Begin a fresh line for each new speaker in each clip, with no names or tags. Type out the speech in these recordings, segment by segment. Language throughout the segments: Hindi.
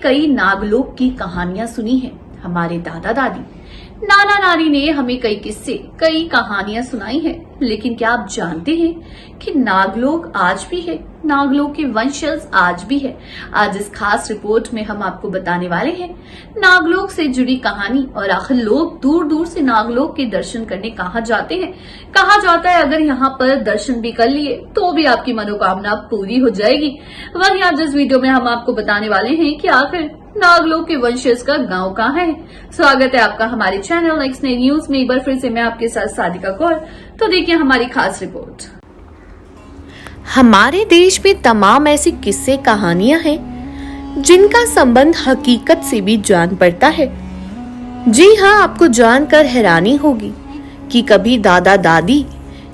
कई नागलोक की कहानियां सुनी हैं। हमारे दादा दादी, नाना नानी ने हमें कई किस्से, कई कहानियां सुनाई हैं। लेकिन क्या आप जानते हैं कि नागलोक आज भी है, नागलोक के वंशज आज भी है। आज इस खास रिपोर्ट में हम आपको बताने वाले हैं नागलोक से जुड़ी कहानी। और आखिर लोग दूर दूर से नागलोक के दर्शन करने कहाँ जाते हैं। कहा जाता है अगर यहाँ पर दर्शन भी कर लिए तो भी आपकी मनोकामना पूरी हो जाएगी। वहीं आज इस वीडियो में हम आपको बताने वाले हैं कि आखिर नागलोक के वंशज का गांव कहाँ है। स्वागत है आपका हमारे चैनल नेक्स्ट नई न्यूज में। एक बार फिर से मैं आपके साथ सादिका कौर। तो देखिए हमारी खास रिपोर्ट।
हमारे देश में तमाम ऐसी किस्से कहानियां हैं जिनका संबंध हकीकत से भी जान पड़ता है। जी हाँ, आपको जानकर हैरानी होगी कि कभी दादा दादी,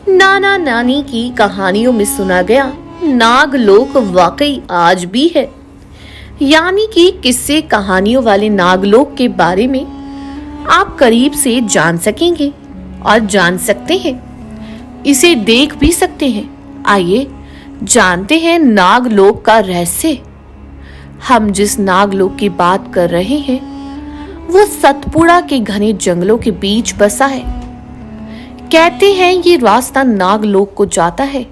नाना नानी की कहानियों में सुना गया नागलोक वाकई आज भी है। यानी कि किस्से कहानियों वाले नागलोक के बारे में आप करीब से जान सकेंगे और जान सकते हैं, इसे देख भी सकते हैं। आइए जानते हैं नागलोक का रहस्य। हम जिस नागलोक की बात कर रहे हैं वो सतपुड़ा के घने जंगलों के बीच बसा है। कहते हैं ये रास्ता नागलोक को जाता है।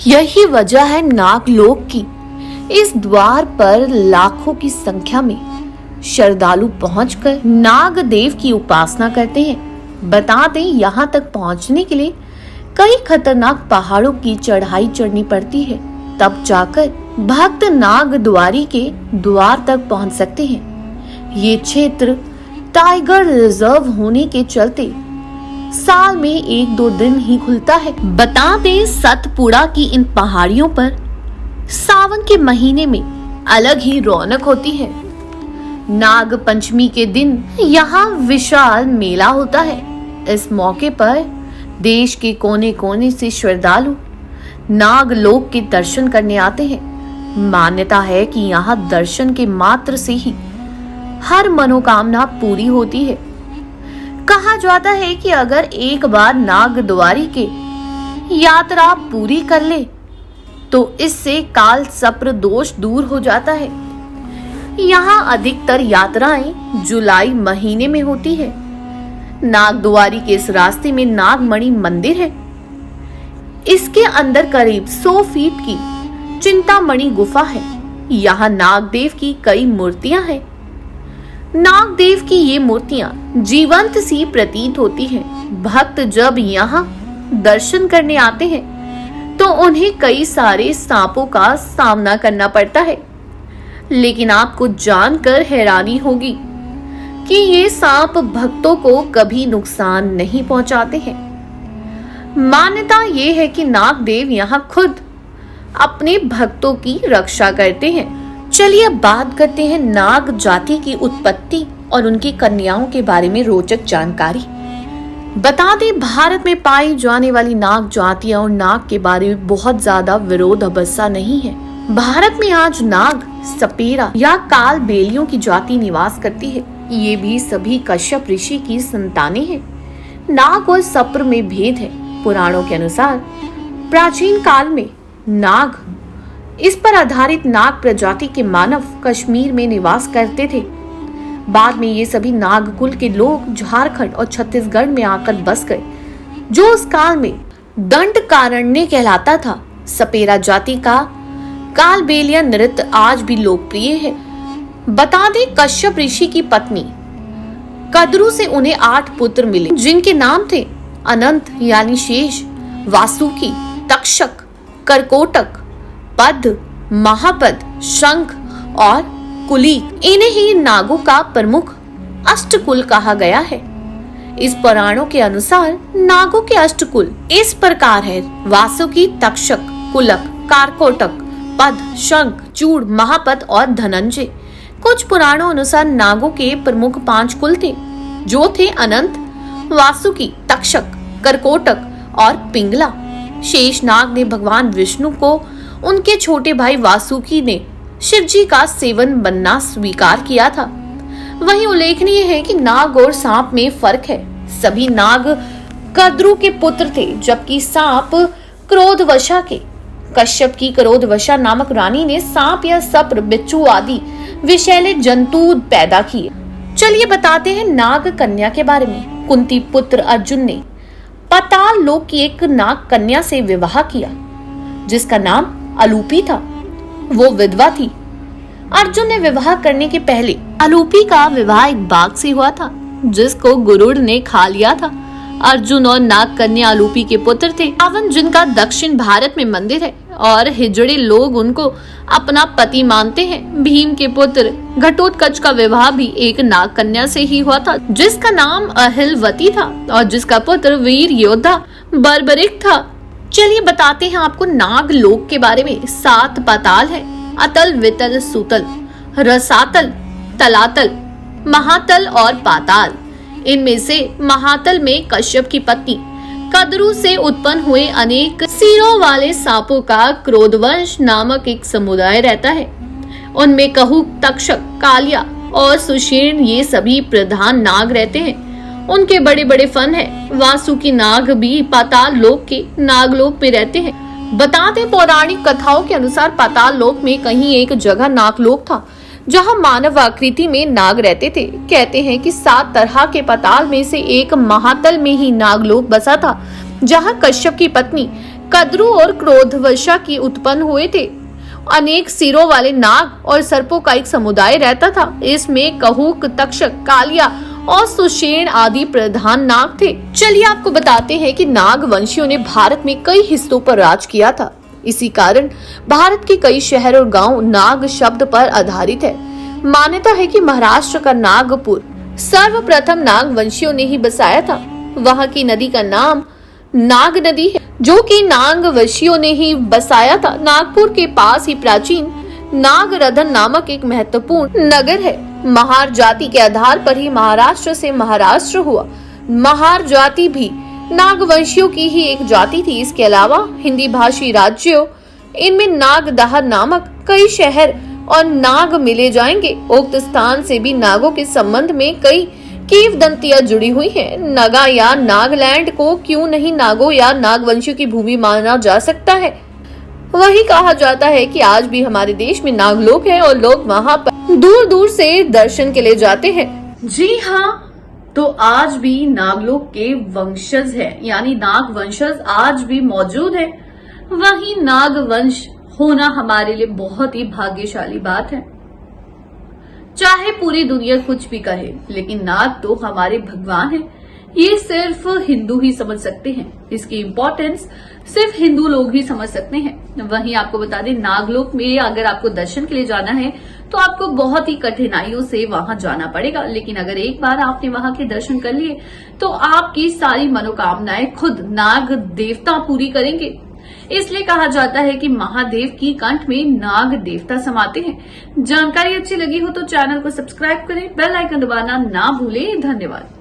यही वजह है नागलोक की। इस द्वार पर लाखों की संख्या में श्रद्धालु पहुंचकर नागदेव की उपासना करते हैं। बता दें यहाँ तक पहुंचने के लिए कई खतरनाक पहाड़ों की चढ़ाई चढ़नी पड़ती है, तब जाकर भक्त नागद्वारी के द्वार तक पहुंच सकते हैं। ये क्षेत्र टाइगर रिजर्व होने के चलते साल में 1-2 दिन ही खुलता है। बता दें सतपुड़ा की इन पहाड़ियों पर सावन के महीने में अलग ही रौनक होती है। नाग पंचमी के दिन यहाँ विशाल मेला होता है। इस मौके पर देश के कोने कोने से श्रद्धालु नागलोक के दर्शन करने आते हैं। मान्यता है कि यहाँ दर्शन के मात्र से ही हर मनोकामना पूरी होती है। कहा जाता है कि अगर एक बार नागद्वारी के यात्रा पूरी कर ले तो इससे काल सप्र दोष दूर हो जाता है। यहाँ अधिकतर यात्राएं जुलाई महीने में होती है। नागद्वारी के इस रास्ते में नागमणि मंदिर है। इसके अंदर करीब 100 फीट की चिंतामणि गुफा है। यहाँ नागदेव की कई मूर्तियां हैं। नागदेव की ये मूर्तियां जीवंत सी प्रतीत होती हैं। भक्त जब यहाँ दर्शन करने आते हैं तो उन्हें कई सारे सांपों का सामना करना पड़ता है। लेकिन आपको जानकर हैरानी होगी कि ये सांप भक्तों को कभी नुकसान नहीं पहुंचाते हैं। मान्यता ये है कि नागदेव यहाँ खुद अपने भक्तों की रक्षा करते हैं। चलिए अब बात करते हैं नाग जाति की उत्पत्ति और उनकी कन्याओं के बारे में रोचक जानकारी। बता दें भारत में पाई जाने वाली नाग जातियां और नाग के बारे में बहुत ज्यादा विरोध अभ्सा नहीं है। भारत में आज नाग, सपेरा या काल बेलियों की जाति निवास करती है। ये भी सभी कश्यप ऋषि की संतानें हैं। नाग और सप्र में भेद है। पुराणों के अनुसार प्राचीन काल में नाग, इस पर आधारित नाग प्रजाति के मानव कश्मीर में निवास करते थे। बाद में ये सभी नागकुल के लोग झारखंड और छत्तीसगढ़ में आकर बस गए, जो उस काल में दंडकारण्य कहलाता था। सपेरा जाति का कालबेलिया नृत्य आज भी लोकप्रिय है। बता दें कश्यप ऋषि की पत्नी कद्रू से उन्हें 8 पुत्र मिले, जिनके नाम थे अनंत यानी शेष, वासुकी, तक्षक, करकोटक, पद्म, महापद, शंख और कुली। इन्हें ही नागों का प्रमुख अष्टकुल कहा गया है। इस पुराणों के अनुसार नागों के अष्टकुल इस प्रकार है: वासुकी, तक्षक, कुलक, कारकोटक, पद, शंख, चूड़, महापद और धनंजय। कुछ पुराणों अनुसार नागों के प्रमुख 5 कुल थे, जो थे अनंत, वासुकी, तक्षक, करकोटक और पिंगला। शेषनाग ने भगवान विष्णु को उनके छोटे भाई वासुकी ने शिवजी का सेवन बनना स्वीकार किया था। वहीं उल्लेखनीय है कि नाग और सांप में फर्क है। सभी नाग कद्रू के पुत्र थे, जबकि सांप क्रोधवशा के कश्यप की क्रोधवशा नामक रानी ने सांप या सप्र, बिच्छू आदि विषैले जंतु पैदा किए। चलिए बताते हैं नाग कन्या के बारे में। कुंती पुत्र अर्जुन ने पाताल लोक की एक नाग कन्या से विवाह किया जिसका नाम अलूपी था। वो विधवा थी। अर्जुन ने विवाह करने के पहले अलूपी का विवाह एक बाघ से हुआ था जिसको गुरुड़ ने खा लिया था। अर्जुन और नाग कन्या अलूपी के पुत्र थे। रावण जिनका दक्षिण भारत में मंदिर है और हिजड़े लोग उनको अपना पति मानते हैं। भीम के पुत्र घटोत्कच का विवाह भी एक नाग कन्या से ही हुआ था जिसका नाम अहिलवती था और जिसका पुत्र वीर योद्धा बर्बरिक था। चलिए बताते हैं आपको नाग लोक के बारे में। 7 पाताल है, अतल, वितल, सुतल, रसातल, तलातल, महातल और पाताल। इनमें से महातल में कश्यप की पत्नी कद्रू से उत्पन्न हुए अनेक सिरों वाले सांपों का क्रोधवंश नामक एक समुदाय रहता है। उनमें कहूक, तक्षक, कालिया और सुषेण ये सभी प्रधान नाग रहते हैं। उनके बड़े बड़े फन है। वासुकी नाग भी पाताल लोक के नागलोक में रहते हैं। बताते पौराणिक कथाओं के अनुसार पाताल लोक में कहीं एक जगह नागलोक था जहां मानव आकृति में नाग रहते थे। कहते हैं कि 7 तरह के पाताल में से एक महातल में ही नागलोक बसा था जहां कश्यप की पत्नी कद्रू और क्रोधवशा की उत्पन्न हुए थे। अनेक सिरों वाले नाग और सर्पों का एक समुदाय रहता था। इसमें कहूक, तक्षक, कालिया और सुषेण आदि प्रधान नाग थे। चलिए आपको बताते हैं कि नाग वंशियों ने भारत में कई हिस्सों पर राज किया था। इसी कारण भारत के कई शहर और गांव नाग शब्द पर आधारित है। मान्यता है कि महाराष्ट्र का नागपुर सर्वप्रथम नाग वंशियों ने ही बसाया था। वहां की नदी का नाम नाग नदी है जो कि नाग वंशियों ने ही बसाया था। नागपुर के पास ही प्राचीन नागरधन नामक एक महत्वपूर्ण नगर है। महार जाति के आधार पर ही महाराष्ट्र से महाराष्ट्र हुआ। महार जाति भी नागवंशियों की ही एक जाति थी। इसके अलावा हिंदी भाषी राज्यों इनमें नागदाह नामक कई शहर और नाग मिले जाएंगे। उक्त स्थान से भी नागों के संबंध में कई किंवदंतियां जुड़ी हुई हैं। नगा या नागलैंड को क्यों नहीं नागों या नागवंशियों की भूमि माना जा सकता है। वही कहा जाता है कि आज भी हमारे देश में नागलोक है और लोग वहां पर दूर दूर से दर्शन के लिए जाते हैं।
जी हाँ, तो आज भी नागलोक के वंशज है, यानी नाग वंशज आज भी मौजूद है। वही नाग वंश होना हमारे लिए बहुत ही भाग्यशाली बात है। चाहे पूरी दुनिया कुछ भी कहे, लेकिन नाग तो हमारे भगवान है। ये सिर्फ हिंदू ही समझ सकते हैं। इसकी इम्पोर्टेंस सिर्फ हिंदू लोग ही समझ सकते हैं। वहीं आपको बता दें, नागलोक में अगर आपको दर्शन के लिए जाना है तो आपको बहुत ही कठिनाइयों से वहां जाना पड़ेगा, लेकिन अगर एक बार आपने वहां के दर्शन कर लिए तो आपकी सारी मनोकामनाएं खुद नाग देवता पूरी करेंगे। इसलिए कहा जाता है कि महादेव की कंठ में नाग देवता समाते हैं। जानकारी अच्छी लगी हो तो चैनल को सब्सक्राइब करें, बेल आइकन दबाना ना भूलें। धन्यवाद।